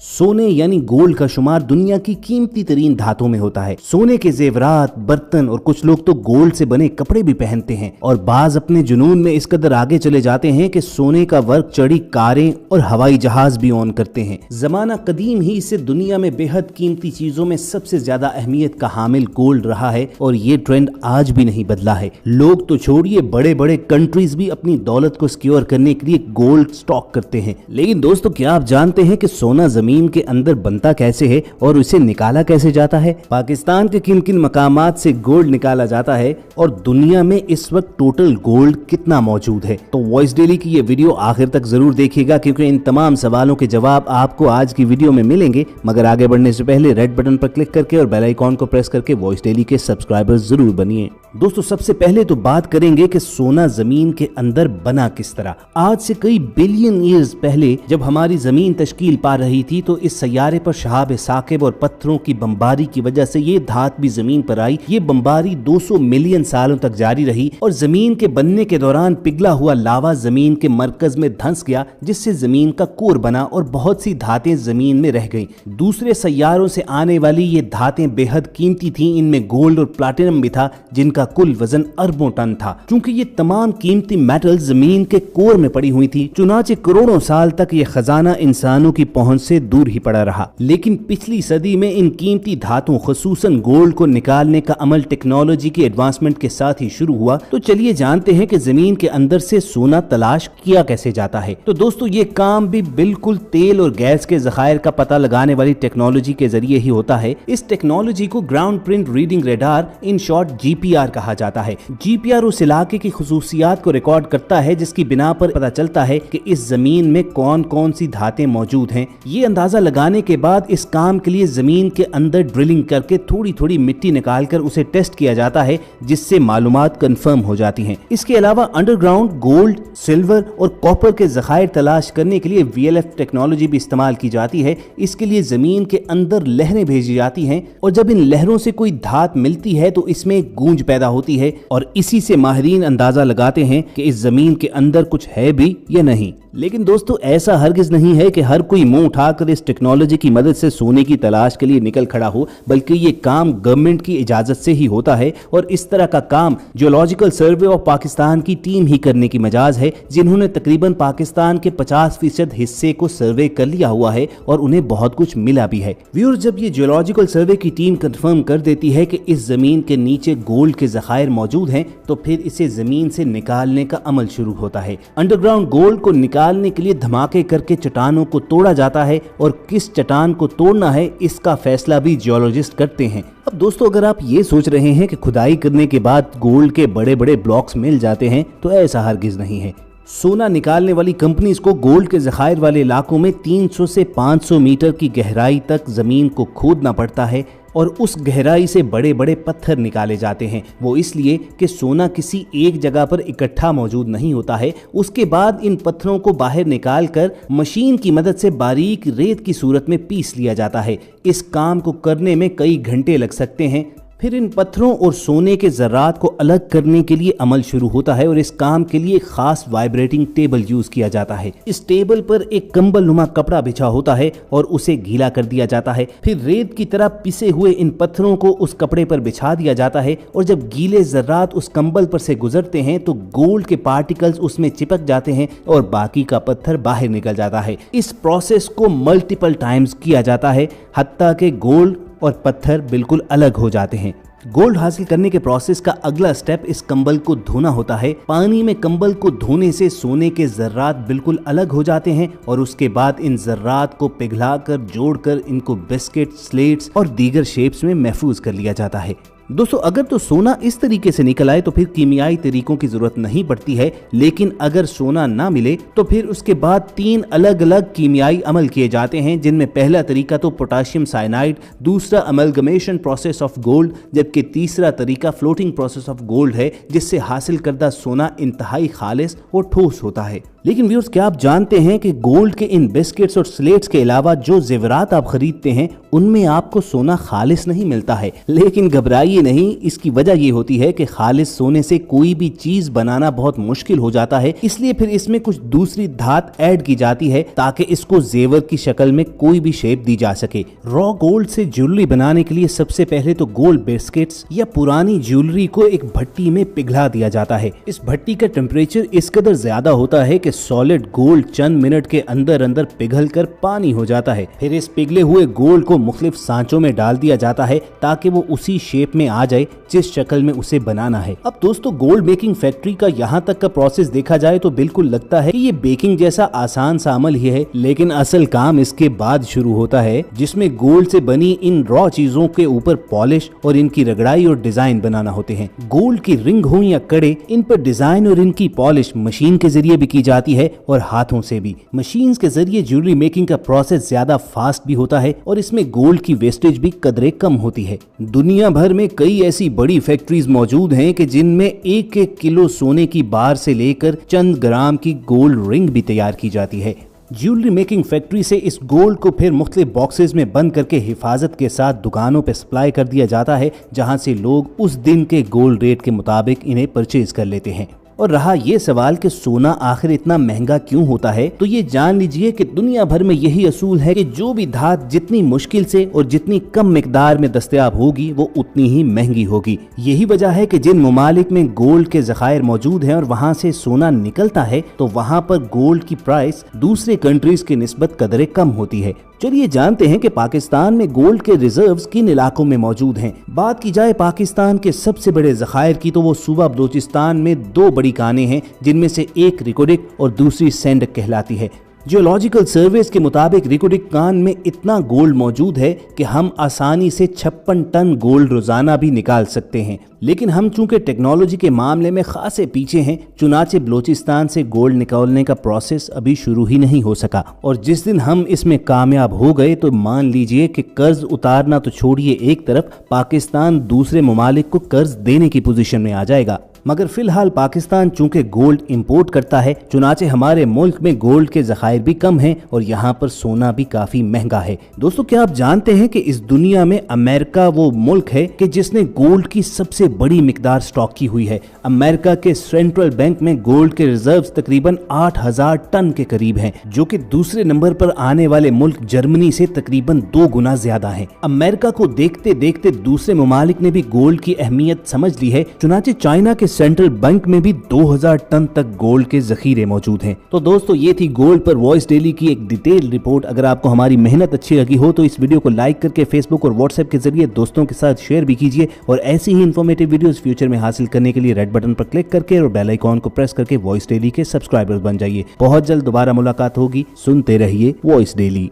सोने यानी गोल्ड का शुमार दुनिया की कीमती तरीन धातों में होता है। सोने के जेवरात, बर्तन और कुछ लोग तो गोल्ड से बने कपड़े भी पहनते हैं और बाज अपने जुनून में इस कदर आगे चले जाते हैं कि सोने का वर्क चढ़ी कारें और हवाई जहाज भी ऑन करते हैं। जमाना कदीम ही से दुनिया में बेहद कीमती चीजों में सबसे ज्यादा अहमियत का हामिल गोल्ड रहा है और ये ट्रेंड आज भी नहीं बदला है। लोग तो छोड़िए, बड़े बड़े कंट्रीज भी अपनी दौलत को सिक्योर करने के लिए गोल्ड स्टॉक करते हैं। लेकिन दोस्तों, क्या आप जानते हैं कि सोना जमीन के अंदर बनता कैसे है और उसे निकाला कैसे जाता है? पाकिस्तान के किन किन मकामात से गोल्ड निकाला जाता है और दुनिया में इस वक्त टोटल गोल्ड कितना मौजूद है? तो वॉइस डेली की ये वीडियो आखिर तक जरूर देखिएगा, क्योंकि इन तमाम सवालों के जवाब आपको आज की वीडियो में मिलेंगे। मगर आगे बढ़ने से पहले रेड बटन पर क्लिक करके और बेल आइकॉन को प्रेस करके वॉइस डेली के सब्सक्राइबर जरूर बनिए। दोस्तों, सबसे पहले तो बात करेंगे कि सोना जमीन के अंदर बना किस तरह। आज से कई बिलियन ईयर्स पहले जब हमारी जमीन तश्कील पा रही थी तो इस सैयारे पर शहाब साकिब और पत्थरों की बमबारी की वजह से ये धात भी जमीन पर आई। ये बमबारी 200 मिलियन सालों तक जारी रही और जमीन के बनने के दौरान पिघला हुआ लावा जमीन के मरकज में धंस गया, जिससे जमीन का कोर बना और बहुत सी धातें जमीन में रह गईं। दूसरे सैयारों से आने वाली ये धातें बेहद कीमती थीं। इनमें गोल्ड और प्लैटिनम भी था, जिनका कुल वजन अरबों टन था। चूंकि ये तमाम कीमती मेटल जमीन के कोर में पड़ी हुई थी, चुनाचे करोड़ों साल तक ये खजाना इंसानों की पहुंच से दूर ही पड़ा रहा। लेकिन पिछली सदी में इन कीमती धातुओं खुसूसन गोल्ड को निकालने का अमल टेक्नोलॉजी के एडवांसमेंट के साथ ही शुरू हुआ। तो चलिए जानते हैं कि जमीन के अंदर से सोना तलाश किया कैसे जाता है। तो दोस्तों, ये काम भी बिल्कुल तेल और गैस के जखायर का पता लगाने वाली टेक्नोलॉजी के जरिए ही होता है। इस टेक्नोलॉजी को ground print reading radar, in short GPR कहा जाता है। GPR उस इलाके की खुसूसियात को रिकॉर्ड करता है जिसकी बिना पर पता चलता है कि इस जमीन में कौन कौन सी धातें मौजूद हैं। ये अंदाजा लगाने के बाद इस काम के लिए जमीन के अंदर ड्रिलिंग करके थोड़ी थोड़ी मिट्टी निकालकर उसे टेस्ट किया जाता है, जिससे मालूमात कंफर्म हो जाती हैं। इसके अलावा अंडरग्राउंड गोल्ड, सिल्वर और कॉपर के जखायर तलाश करने के लिए VLF टेक्नोलॉजी भी इस्तेमाल की जाती है। इसके लिए जमीन के अंदर लहरें भेजी जाती हैं और जब इन लहरों से कोई धात मिलती है तो इसमें गूंज पैदा होती है और इसी से माहिरीन अंदाजा लगाते हैं कि इस जमीन के अंदर कुछ है भी या नहीं। लेकिन दोस्तों, ऐसा हरगिज नहीं है कि हर कोई मुंह उठाकर इस टेक्नोलॉजी की मदद से सोने की तलाश के लिए निकल खड़ा हो, बल्कि ये काम गवर्नमेंट की इजाजत से ही होता है। और इस तरह का काम जियोलॉजिकल सर्वे ऑफ पाकिस्तान की टीम ही करने की मजाज है, जिन्होंने तकरीबन पाकिस्तान के 50% हिस्से को सर्वे कर लिया हुआ है और उन्हें बहुत कुछ मिला भी है। व्यूअर्स, जब ये जियोलॉजिकल सर्वे की टीम कंफर्म कर देती है कि इस जमीन के नीचे गोल्ड के जखायर मौजूद हैं, तो फिर इसे जमीन से निकालने का अमल शुरू होता है। अंडरग्राउंड गोल्ड को निकालने के लिए धमाके करके चट्टानों को तोड़ा जाता है और किस चट्टान को तोड़ना है इसका फैसला भी जियोलॉजिस्ट करते हैं। अब दोस्तों, अगर आप ये सोच रहे हैं कि खुदाई करने के बाद गोल्ड के बड़े बड़े ब्लॉक्स मिल जाते हैं, तो ऐसा हरगिज नहीं है। सोना निकालने वाली कंपनीज को गोल्ड के जखायर वाले इलाकों में 300 से 500 मीटर की गहराई तक जमीन को खोदना पड़ता है और उस गहराई से बड़े बड़े पत्थर निकाले जाते हैं। वो इसलिए कि सोना किसी एक जगह पर इकट्ठा मौजूद नहीं होता है। उसके बाद इन पत्थरों को बाहर निकालकर मशीन की मदद से बारीक रेत की सूरत में पीस लिया जाता है। इस काम को करने में कई घंटे लग सकते हैं। फिर इन पत्थरों और सोने के जर्रात को अलग करने के लिए अमल शुरू होता है और इस काम के लिए खास वाइब्रेटिंग टेबल यूज किया जाता है। इस टेबल पर एक कंबल नुमा कपड़ा बिछा होता है और उसे गीला कर दिया जाता है। फिर रेत की तरह पिसे हुए इन पत्थरों को उस कपड़े पर बिछा दिया जाता है और जब गीले जर्रात उस कंबल पर से गुजरते हैं तो गोल्ड के पार्टिकल्स उसमें चिपक जाते हैं और बाकी का पत्थर बाहर निकल जाता है। इस प्रोसेस को मल्टीपल टाइम्स किया जाता है, हत्ता के गोल्ड और पत्थर बिल्कुल अलग हो जाते हैं। गोल्ड हासिल करने के प्रोसेस का अगला स्टेप इस कंबल को धोना होता है। पानी में कंबल को धोने से सोने के जर्रात बिल्कुल अलग हो जाते हैं और उसके बाद इन जर्रात को पिघलाकर जोड़कर इनको बिस्किट, स्लेट्स और दीगर शेप्स में महफूज कर लिया जाता है। दोस्तों, अगर तो सोना इस तरीके से निकल आए तो फिर कीमियाई तरीकों की जरूरत नहीं पड़ती है। लेकिन अगर सोना ना मिले तो फिर उसके बाद 3 अलग अलग कीमियाई अमल किए जाते हैं, जिनमें पहला तरीका तो पोटाशियम साइनाइड, दूसरा अमलगमेशन प्रोसेस ऑफ गोल्ड, जबकि तीसरा तरीका फ्लोटिंग प्रोसेस ऑफ गोल्ड है, जिससे हासिल करदा सोना इंतहाई खालिस और ठोस होता है। लेकिन व्यूअर्स, क्या आप जानते हैं कि गोल्ड के इन बिस्किट्स और स्लेट्स के अलावा जो जेवरात आप खरीदते हैं उनमें आपको सोना खालिस नहीं मिलता है। लेकिन घबराइए नहीं, इसकी वजह ये होती है कि खालिस सोने से कोई भी चीज बनाना बहुत मुश्किल हो जाता है, इसलिए फिर इसमें कुछ दूसरी धात ऐड की जाती है ताकि इसको जेवर की शक्ल में कोई भी शेप दी जा सके। रॉ गोल्ड से ज्वेलरी बनाने के लिए सबसे पहले तो गोल्ड बिस्किट्स या पुरानी ज्वेलरी को एक भट्टी में पिघला दिया जाता है। इस भट्टी का टेम्परेचर इस कदर ज्यादा होता है कि सॉलिड गोल्ड चंद मिनट के अंदर अंदर पिघल कर पानी हो जाता है। फिर इस पिघले हुए गोल्ड को मुख्तलिफ सांचों में डाल दिया जाता है ताकि वो उसी शेप में आ जाए जिस शक्ल में उसे बनाना है। अब दोस्तों, गोल्ड मेकिंग फैक्ट्री का यहाँ तक का प्रोसेस देखा जाए तो बिल्कुल लगता है कि ये बेकिंग जैसा आसान सा अमल ही है, लेकिन असल काम इसके बाद शुरू होता है, जिसमें गोल्ड से बनी इन रॉ चीजों के ऊपर पॉलिश और इनकी रगड़ाई और डिजाइन बनाना होते हैं। गोल्ड की रिंग हो या कड़े, इन पर डिजाइन और इनकी पॉलिश मशीन के जरिए भी की जाती है और हाथों से भी। मशीन के जरिए ज्वेलरी मेकिंग का प्रोसेस ज्यादा फास्ट भी होता है और इसमें गोल्ड की वेस्टेज भी कदरे कम होती है। दुनिया भर में कई ऐसी बड़ी फैक्ट्रीज मौजूद हैं कि जिनमें एक एक किलो सोने की बार से लेकर चंद ग्राम की गोल्ड रिंग भी तैयार की जाती है। ज्वेलरी मेकिंग फैक्ट्री से इस गोल्ड को फिर मुख्तलिफ बॉक्सेस में बंद करके हिफाजत के साथ दुकानों पे सप्लाई कर दिया जाता है, जहां से लोग उस दिन के गोल्ड रेट के मुताबिक इन्हें परचेज कर लेते हैं। और रहा ये सवाल कि सोना आखिर इतना महंगा क्यों होता है, तो ये जान लीजिए कि दुनिया भर में यही असूल है कि जो भी धात जितनी मुश्किल से और जितनी कम मिकदार में दस्तयाब होगी वो उतनी ही महंगी होगी। यही वजह है कि जिन ममालिक में गोल्ड के ज़खायर मौजूद हैं और वहाँ से सोना निकलता है तो वहाँ पर गोल्ड की प्राइस दूसरे कंट्रीज के निस्बत कदरे कम होती है। चलिए जानते हैं कि पाकिस्तान में गोल्ड के रिजर्व्स किन इलाकों में मौजूद हैं। बात की जाए पाकिस्तान के सबसे बड़े ज़खायर की तो वो सूबा बलूचिस्तान में दो बड़ी कानें हैं, जिनमें से एक रिकोडिक और दूसरी सेंडक कहलाती है। जियोलॉजिकल सर्वेस के मुताबिक रिकोडिक कान में इतना गोल्ड मौजूद है कि हम आसानी से 56 टन गोल्ड रोजाना भी निकाल सकते हैं। लेकिन हम चूंकि टेक्नोलॉजी के मामले में खासे पीछे हैं, चुनाचे बलूचिस्तान से गोल्ड निकालने का प्रोसेस अभी शुरू ही नहीं हो सका। और जिस दिन हम इसमें कामयाब हो गए तो मान लीजिए कि कर्ज उतारना तो छोड़िए एक तरफ, पाकिस्तान दूसरे ममालिक को कर्ज देने की पोजीशन में आ जाएगा। मगर फिलहाल पाकिस्तान चूंकि गोल्ड इंपोर्ट करता है, चुनाचे हमारे मुल्क में गोल्ड के ज़खायर भी कम हैं और यहाँ पर सोना भी काफी महंगा है। दोस्तों, क्या आप जानते हैं कि इस दुनिया में अमेरिका वो मुल्क है कि जिसने गोल्ड की सबसे बड़ी मिकदार स्टॉक की हुई है। अमेरिका के सेंट्रल बैंक में गोल्ड के रिजर्व्स तकरीबन 8000 टन के करीब हैं, जो कि दूसरे नंबर पर आने वाले मुल्क जर्मनी से तकरीबन 2 गुना ज्यादा है। अमेरिका को देखते देखते दूसरे ममालिक ने भी गोल्ड की अहमियत समझ ली है। चुनाचे चाइना के सेंट्रल बैंक में भी 2000 टन तक गोल्ड के जखीरे मौजूद हैं। तो दोस्तों, ये थी गोल्ड पर वॉइस डेली की एक डिटेल रिपोर्ट। अगर आपको हमारी मेहनत अच्छी लगी हो तो इस वीडियो को लाइक करके फेसबुक और व्हाट्सएप के जरिए दोस्तों के साथ शेयर भी कीजिए और ऐसी ही इन्फॉर्मेटिव वीडियोस फ्यूचर में हासिल करने के लिए रेड बटन पर क्लिक करके और बेल आइकॉन को प्रेस करके वॉइस डेली के सब्सक्राइबर्स बन जाइए। बहुत जल्द दोबारा मुलाकात होगी। सुनते रहिए वॉइस डेली।